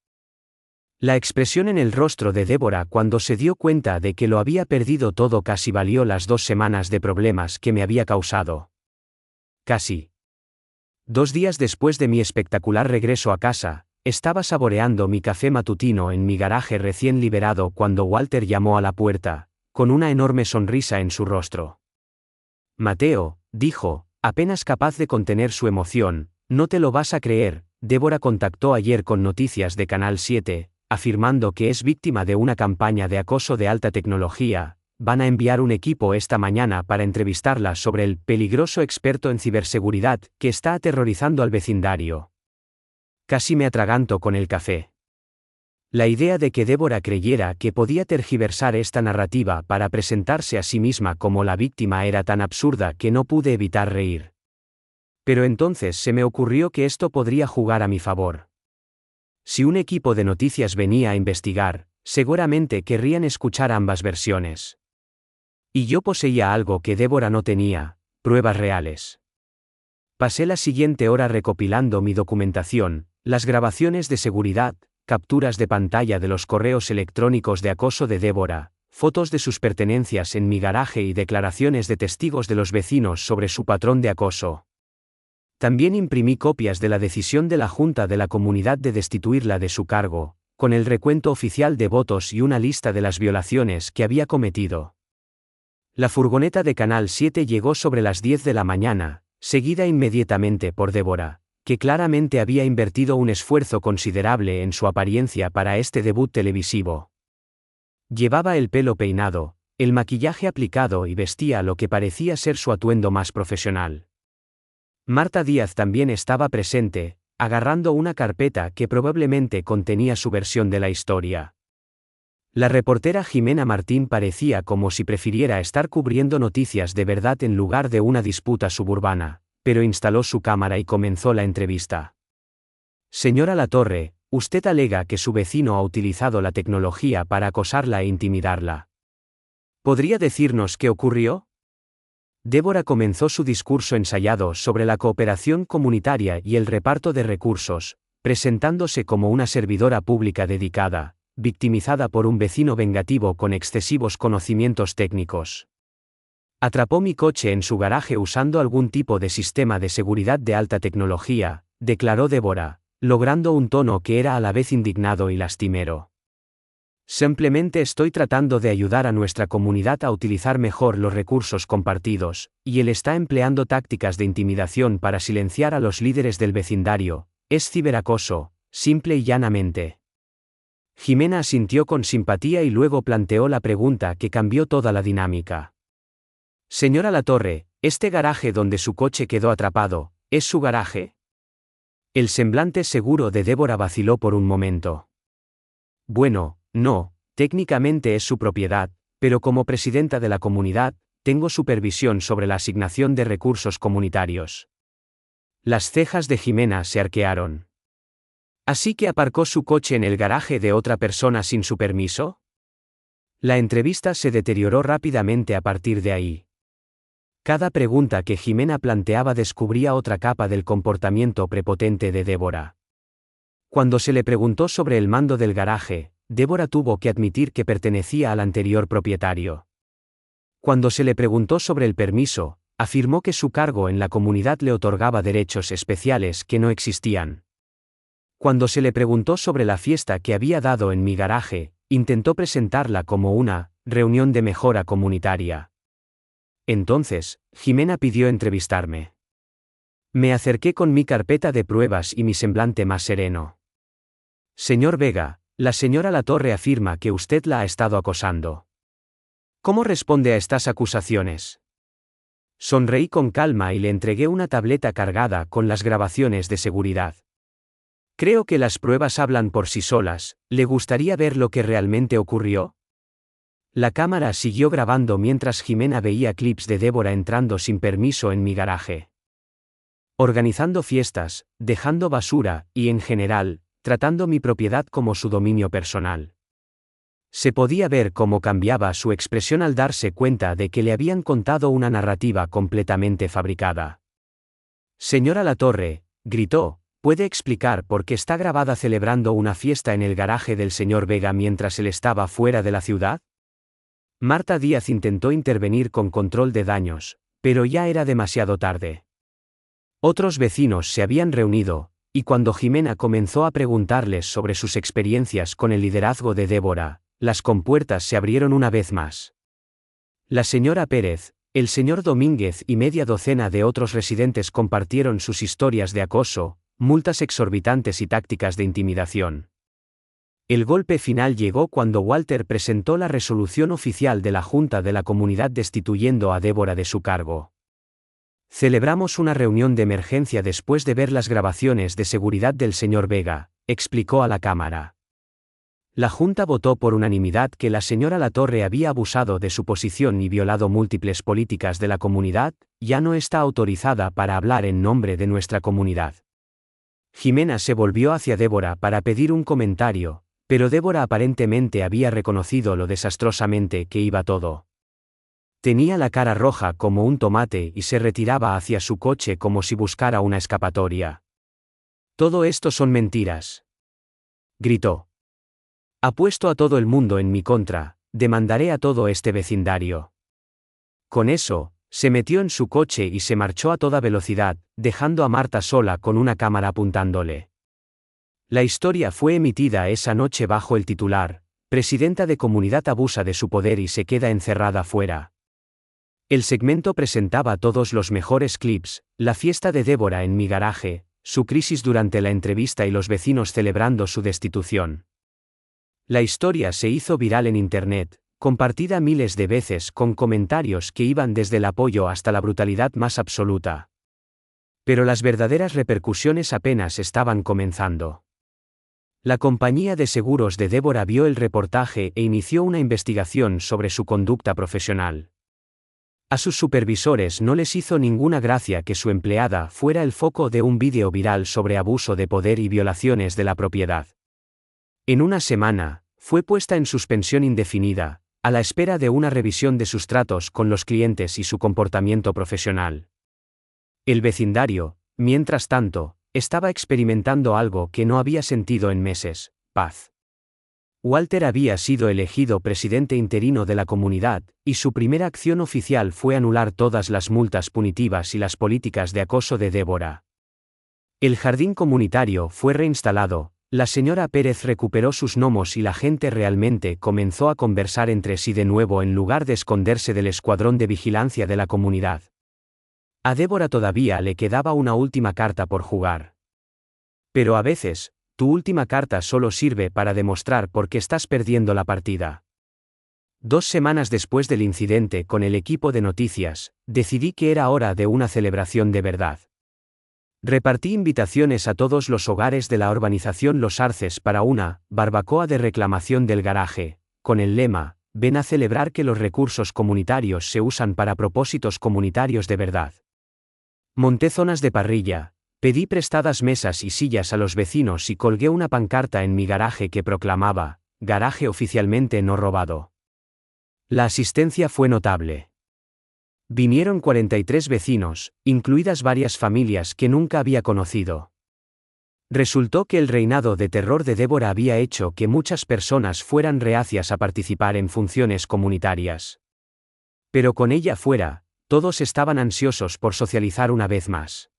S1: La expresión en el rostro de Débora cuando se dio cuenta de que lo había perdido todo casi valió las 2 semanas de problemas que me había causado. Casi. 2 días después de mi espectacular regreso a casa, estaba saboreando mi café matutino en mi garaje recién liberado cuando Walter llamó a la puerta, con una enorme sonrisa en su rostro. Mateo, dijo, apenas capaz de contener su emoción, no te lo vas a creer, Débora contactó ayer con Noticias de Canal 7, afirmando que es víctima de una campaña de acoso de alta tecnología. Van a enviar un equipo esta mañana para entrevistarla sobre el peligroso experto en ciberseguridad que está aterrorizando al vecindario. Casi me atraganto con el café. La idea de que Débora creyera que podía tergiversar esta narrativa para presentarse a sí misma como la víctima era tan absurda que no pude evitar reír. Pero entonces se me ocurrió que esto podría jugar a mi favor. Si un equipo de noticias venía a investigar, seguramente querrían escuchar ambas versiones. Y yo poseía algo que Débora no tenía, pruebas reales. Pasé la siguiente hora recopilando mi documentación, las grabaciones de seguridad, capturas de pantalla de los correos electrónicos de acoso de Débora, fotos de sus pertenencias en mi garaje y declaraciones de testigos de los vecinos sobre su patrón de acoso. También imprimí copias de la decisión de la Junta de la Comunidad de destituirla de su cargo, con el recuento oficial de votos y una lista de las violaciones que había cometido. La furgoneta de Canal 7 llegó sobre las 10 de la mañana, seguida inmediatamente por Débora, que claramente había invertido un esfuerzo considerable en su apariencia para este debut televisivo. Llevaba el pelo peinado, el maquillaje aplicado y vestía lo que parecía ser su atuendo más profesional. Marta Díaz también estaba presente, agarrando una carpeta que probablemente contenía su versión de la historia. La reportera Jimena Martín parecía como si prefiriera estar cubriendo noticias de verdad en lugar de una disputa suburbana, pero instaló su cámara y comenzó la entrevista. Señora Latorre, usted alega que su vecino ha utilizado la tecnología para acosarla e intimidarla. ¿Podría decirnos qué ocurrió? Débora comenzó su discurso ensayado sobre la cooperación comunitaria y el reparto de recursos, presentándose como una servidora pública dedicada, victimizada por un vecino vengativo con excesivos conocimientos técnicos. Atrapó mi coche en su garaje usando algún tipo de sistema de seguridad de alta tecnología, declaró Débora, logrando un tono que era a la vez indignado y lastimero. Simplemente estoy tratando de ayudar a nuestra comunidad a utilizar mejor los recursos compartidos, y él está empleando tácticas de intimidación para silenciar a los líderes del vecindario. Es ciberacoso, simple y llanamente. Jimena asintió con simpatía y luego planteó la pregunta que cambió toda la dinámica. Señora Latorre, ¿este garaje donde su coche quedó atrapado, es su garaje? El semblante seguro de Débora vaciló por un momento. Bueno, no, técnicamente es su propiedad, pero como presidenta de la comunidad, tengo supervisión sobre la asignación de recursos comunitarios. Las cejas de Jimena se arquearon. ¿Así que aparcó su coche en el garaje de otra persona sin su permiso? La entrevista se deterioró rápidamente a partir de ahí. Cada pregunta que Jimena planteaba descubría otra capa del comportamiento prepotente de Débora. Cuando se le preguntó sobre el mando del garaje, Débora tuvo que admitir que pertenecía al anterior propietario. Cuando se le preguntó sobre el permiso, afirmó que su cargo en la comunidad le otorgaba derechos especiales que no existían. Cuando se le preguntó sobre la fiesta que había dado en mi garaje, intentó presentarla como una reunión de mejora comunitaria. Entonces, Jimena pidió entrevistarme. Me acerqué con mi carpeta de pruebas y mi semblante más sereno. Señor Vega, la señora Latorre afirma que usted la ha estado acosando. ¿Cómo responde a estas acusaciones? Sonreí con calma y le entregué una tableta cargada con las grabaciones de seguridad. Creo que las pruebas hablan por sí solas. ¿Le gustaría ver lo que realmente ocurrió? La cámara siguió grabando mientras Jimena veía clips de Débora entrando sin permiso en mi garaje. Organizando fiestas, dejando basura, y en general, tratando mi propiedad como su dominio personal. Se podía ver cómo cambiaba su expresión al darse cuenta de que le habían contado una narrativa completamente fabricada. Señora Latorre, gritó, ¿puede explicar por qué está grabada celebrando una fiesta en el garaje del señor Vega mientras él estaba fuera de la ciudad? Marta Díaz intentó intervenir con control de daños, pero ya era demasiado tarde. Otros vecinos se habían reunido, y cuando Jimena comenzó a preguntarles sobre sus experiencias con el liderazgo de Débora, las compuertas se abrieron una vez más. La señora Pérez, el señor Domínguez y media docena de otros residentes compartieron sus historias de acoso, multas exorbitantes y tácticas de intimidación. El golpe final llegó cuando Walter presentó la resolución oficial de la Junta de la Comunidad destituyendo a Débora de su cargo. Celebramos una reunión de emergencia después de ver las grabaciones de seguridad del señor Vega, explicó a la Cámara. La Junta votó por unanimidad que la señora Latorre había abusado de su posición y violado múltiples políticas de la comunidad, ya no está autorizada para hablar en nombre de nuestra comunidad. Jimena se volvió hacia Débora para pedir un comentario, pero Débora aparentemente había reconocido lo desastrosamente que iba todo. Tenía la cara roja como un tomate y se retiraba hacia su coche como si buscara una escapatoria. Todo esto son mentiras. Gritó. Apuesto a todo el mundo en mi contra, demandaré a todo este vecindario. Con eso, se metió en su coche y se marchó a toda velocidad, dejando a Marta sola con una cámara apuntándole. La historia fue emitida esa noche bajo el titular, Presidenta de Comunidad abusa de su poder y se queda encerrada fuera. El segmento presentaba todos los mejores clips, la fiesta de Débora en mi garaje, su crisis durante la entrevista y los vecinos celebrando su destitución. La historia se hizo viral en Internet, compartida miles de veces con comentarios que iban desde el apoyo hasta la brutalidad más absoluta. Pero las verdaderas repercusiones apenas estaban comenzando. La compañía de seguros de Débora vio el reportaje e inició una investigación sobre su conducta profesional. A sus supervisores no les hizo ninguna gracia que su empleada fuera el foco de un vídeo viral sobre abuso de poder y violaciones de la propiedad. En una semana, fue puesta en suspensión indefinida, a la espera de una revisión de sus tratos con los clientes y su comportamiento profesional. El vecindario, mientras tanto, estaba experimentando algo que no había sentido en meses: paz. Walter había sido elegido presidente interino de la comunidad, y su primera acción oficial fue anular todas las multas punitivas y las políticas de acoso de Débora. El jardín comunitario fue reinstalado, la señora Pérez recuperó sus gnomos y la gente realmente comenzó a conversar entre sí de nuevo en lugar de esconderse del escuadrón de vigilancia de la comunidad. A Débora todavía le quedaba una última carta por jugar. Pero a veces, tu última carta solo sirve para demostrar por qué estás perdiendo la partida. 2 semanas después del incidente con el equipo de noticias, decidí que era hora de una celebración de verdad. Repartí invitaciones a todos los hogares de la urbanización Los Arces para una barbacoa de reclamación del garaje, con el lema: ven a celebrar que los recursos comunitarios se usan para propósitos comunitarios de verdad. Monté zonas de parrilla, pedí prestadas mesas y sillas a los vecinos y colgué una pancarta en mi garaje que proclamaba: garaje oficialmente no robado. La asistencia fue notable. Vinieron 43 vecinos, incluidas varias familias que nunca había conocido. Resultó que el reinado de terror de Débora había hecho que muchas personas fueran reacias a participar en funciones comunitarias. Pero con ella fuera, todos estaban ansiosos por socializar una vez más.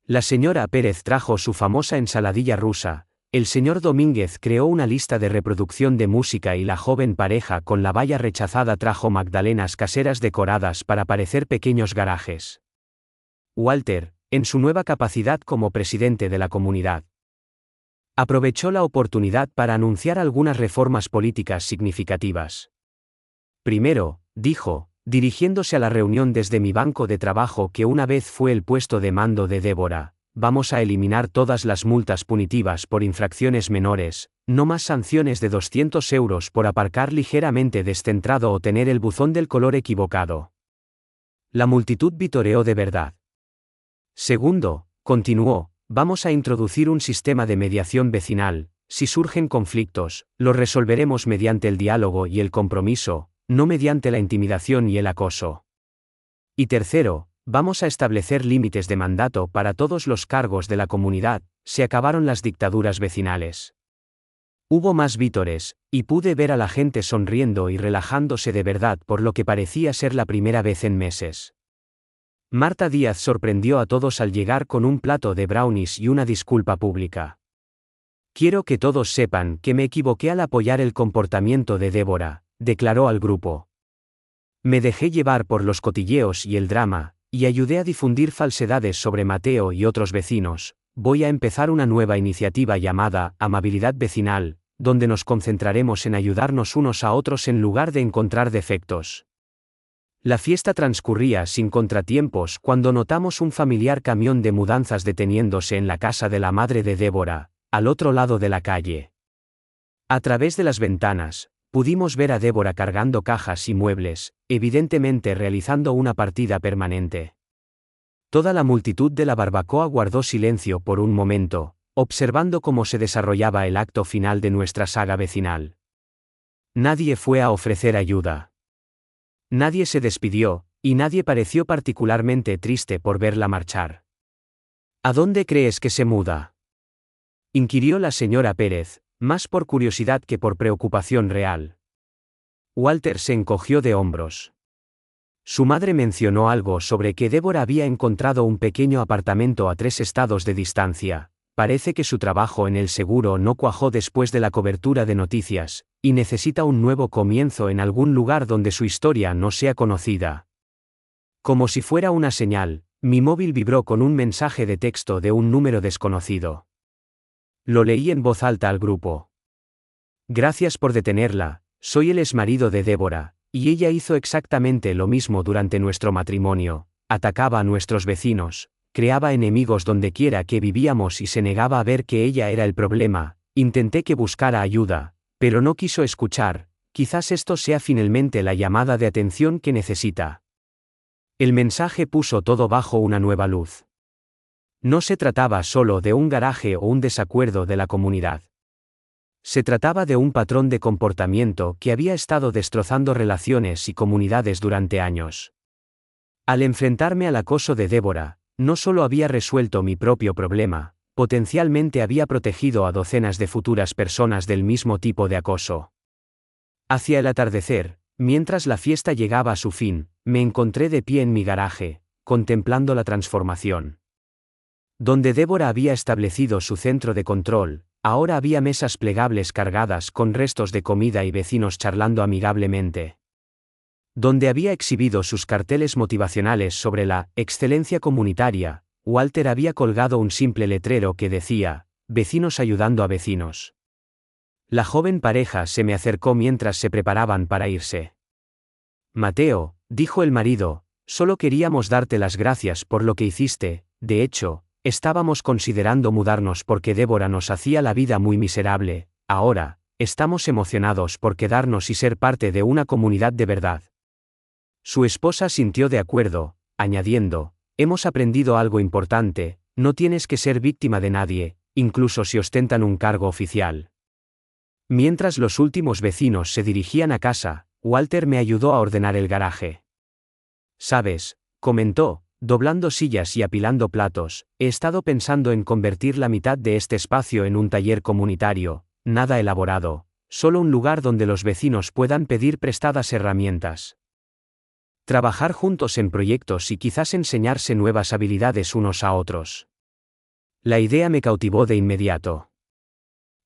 S1: La señora Pérez trajo su famosa ensaladilla rusa, el señor Domínguez creó una lista de reproducción de música y la joven pareja con la valla rechazada trajo magdalenas caseras decoradas para parecer pequeños garajes. Walter, en su nueva capacidad como presidente de la comunidad, aprovechó la oportunidad para anunciar algunas reformas políticas significativas. Primero, dijo, dirigiéndose a la reunión desde mi banco de trabajo que una vez fue el puesto de mando de Débora: vamos a eliminar todas las multas punitivas por infracciones menores, no más sanciones de 200 euros por aparcar ligeramente descentrado o tener el buzón del color equivocado. La multitud vitoreó de verdad. Segundo, continuó, vamos a introducir un sistema de mediación vecinal: si surgen conflictos, los resolveremos mediante el diálogo y el compromiso, no mediante la intimidación y el acoso. Y tercero, vamos a establecer límites de mandato para todos los cargos de la comunidad. Se acabaron las dictaduras vecinales. Hubo más vítores, y pude ver a la gente sonriendo y relajándose de verdad por lo que parecía ser la primera vez en meses. Marta Díaz sorprendió a todos al llegar con un plato de brownies y una disculpa pública. Quiero que todos sepan que me equivoqué al apoyar el comportamiento de Débora, declaró al grupo. Me dejé llevar por los cotilleos y el drama, y ayudé a difundir falsedades sobre Mateo y otros vecinos. Voy a empezar una nueva iniciativa llamada Amabilidad Vecinal, donde nos concentraremos en ayudarnos unos a otros en lugar de encontrar defectos. La fiesta transcurría sin contratiempos cuando notamos un familiar camión de mudanzas deteniéndose en la casa de la madre de Débora, al otro lado de la calle. A través de las ventanas, pudimos ver a Débora cargando cajas y muebles, evidentemente realizando una partida permanente. Toda la multitud de la barbacoa guardó silencio por un momento, observando cómo se desarrollaba el acto final de nuestra saga vecinal. Nadie fue a ofrecer ayuda. Nadie se despidió, y nadie pareció particularmente triste por verla marchar. ¿A dónde crees que se muda?, inquirió la señora Pérez, más por curiosidad que por preocupación real. Walter se encogió de hombros. Su madre mencionó algo sobre que Débora había encontrado un pequeño apartamento a 3 estados de distancia. Parece que su trabajo en el seguro no cuajó después de la cobertura de noticias, y necesita un nuevo comienzo en algún lugar donde su historia no sea conocida. Como si fuera una señal, mi móvil vibró con un mensaje de texto de un número desconocido. Lo leí en voz alta al grupo. Gracias por detenerla, soy el exmarido de Débora, y ella hizo exactamente lo mismo durante nuestro matrimonio: atacaba a nuestros vecinos, creaba enemigos dondequiera que vivíamos y se negaba a ver que ella era el problema. Intenté que buscara ayuda, pero no quiso escuchar. Quizás esto sea finalmente la llamada de atención que necesita. El mensaje puso todo bajo una nueva luz. No se trataba solo de un garaje o un desacuerdo de la comunidad. Se trataba de un patrón de comportamiento que había estado destrozando relaciones y comunidades durante años. Al enfrentarme al acoso de Débora, no solo había resuelto mi propio problema, potencialmente había protegido a docenas de futuras personas del mismo tipo de acoso. Hacia el atardecer, mientras la fiesta llegaba a su fin, me encontré de pie en mi garaje, contemplando la transformación. Donde Débora había establecido su centro de control, ahora había mesas plegables cargadas con restos de comida y vecinos charlando amigablemente. Donde había exhibido sus carteles motivacionales sobre la excelencia comunitaria, Walter había colgado un simple letrero que decía: vecinos ayudando a vecinos. La joven pareja se me acercó mientras se preparaban para irse. Mateo, dijo el marido, solo queríamos darte las gracias por lo que hiciste. De hecho, estábamos considerando mudarnos porque Débora nos hacía la vida muy miserable. Ahora, estamos emocionados por quedarnos y ser parte de una comunidad de verdad. Su esposa sintió de acuerdo, añadiendo, hemos aprendido algo importante, no tienes que ser víctima de nadie, incluso si ostentan un cargo oficial. Mientras los últimos vecinos se dirigían a casa, Walter me ayudó a ordenar el garaje. ¿Sabes?, comentó, doblando sillas y apilando platos, he estado pensando en convertir la mitad de este espacio en un taller comunitario, nada elaborado, solo un lugar donde los vecinos puedan pedir prestadas herramientas. Trabajar juntos en proyectos y quizás enseñarse nuevas habilidades unos a otros. La idea me cautivó de inmediato.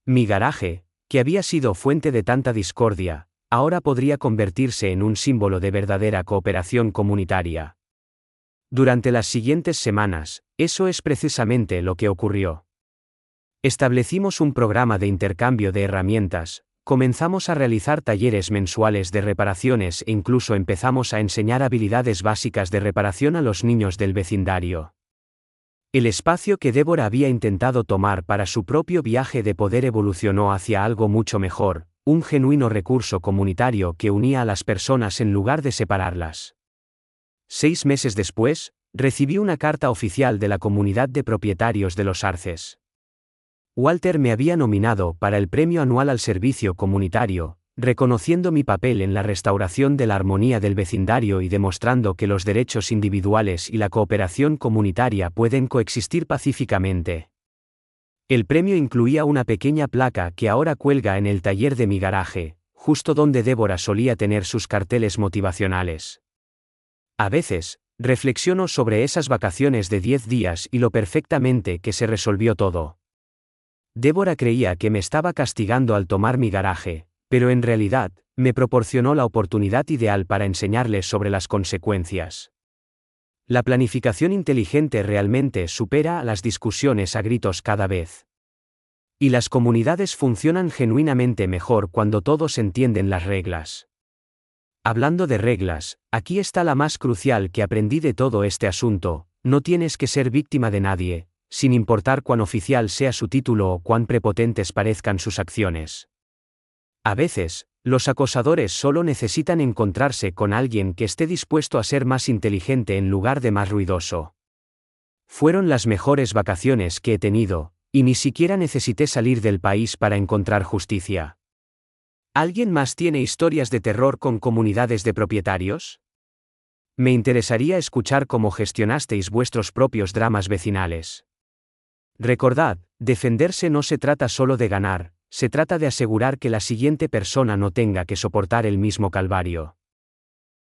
S1: Mi garaje, que había sido fuente de tanta discordia, ahora podría convertirse en un símbolo de verdadera cooperación comunitaria. Durante las siguientes semanas, eso es precisamente lo que ocurrió. Establecimos un programa de intercambio de herramientas, comenzamos a realizar talleres mensuales de reparaciones e incluso empezamos a enseñar habilidades básicas de reparación a los niños del vecindario. El espacio que Débora había intentado tomar para su propio viaje de poder evolucionó hacia algo mucho mejor, un genuino recurso comunitario que unía a las personas en lugar de separarlas. 6 meses después, recibí una carta oficial de la comunidad de propietarios de los Arces. Walter me había nominado para el premio anual al servicio comunitario, reconociendo mi papel en la restauración de la armonía del vecindario y demostrando que los derechos individuales y la cooperación comunitaria pueden coexistir pacíficamente. El premio incluía una pequeña placa que ahora cuelga en el taller de mi garaje, justo donde Débora solía tener sus carteles motivacionales. A veces, reflexiono sobre esas vacaciones de 10 días y lo perfectamente que se resolvió todo. Débora creía que me estaba castigando al tomar mi garaje, pero en realidad, me proporcionó la oportunidad ideal para enseñarles sobre las consecuencias. La planificación inteligente realmente supera a las discusiones a gritos cada vez. Y las comunidades funcionan genuinamente mejor cuando todos entienden las reglas. Hablando de reglas, aquí está la más crucial que aprendí de todo este asunto: no tienes que ser víctima de nadie, sin importar cuán oficial sea su título o cuán prepotentes parezcan sus acciones. A veces, los acosadores solo necesitan encontrarse con alguien que esté dispuesto a ser más inteligente en lugar de más ruidoso. Fueron las mejores vacaciones que he tenido, y ni siquiera necesité salir del país para encontrar justicia. ¿Alguien más tiene historias de terror con comunidades de propietarios? Me interesaría escuchar cómo gestionasteis vuestros propios dramas vecinales. Recordad, defenderse no se trata solo de ganar, se trata de asegurar que la siguiente persona no tenga que soportar el mismo calvario.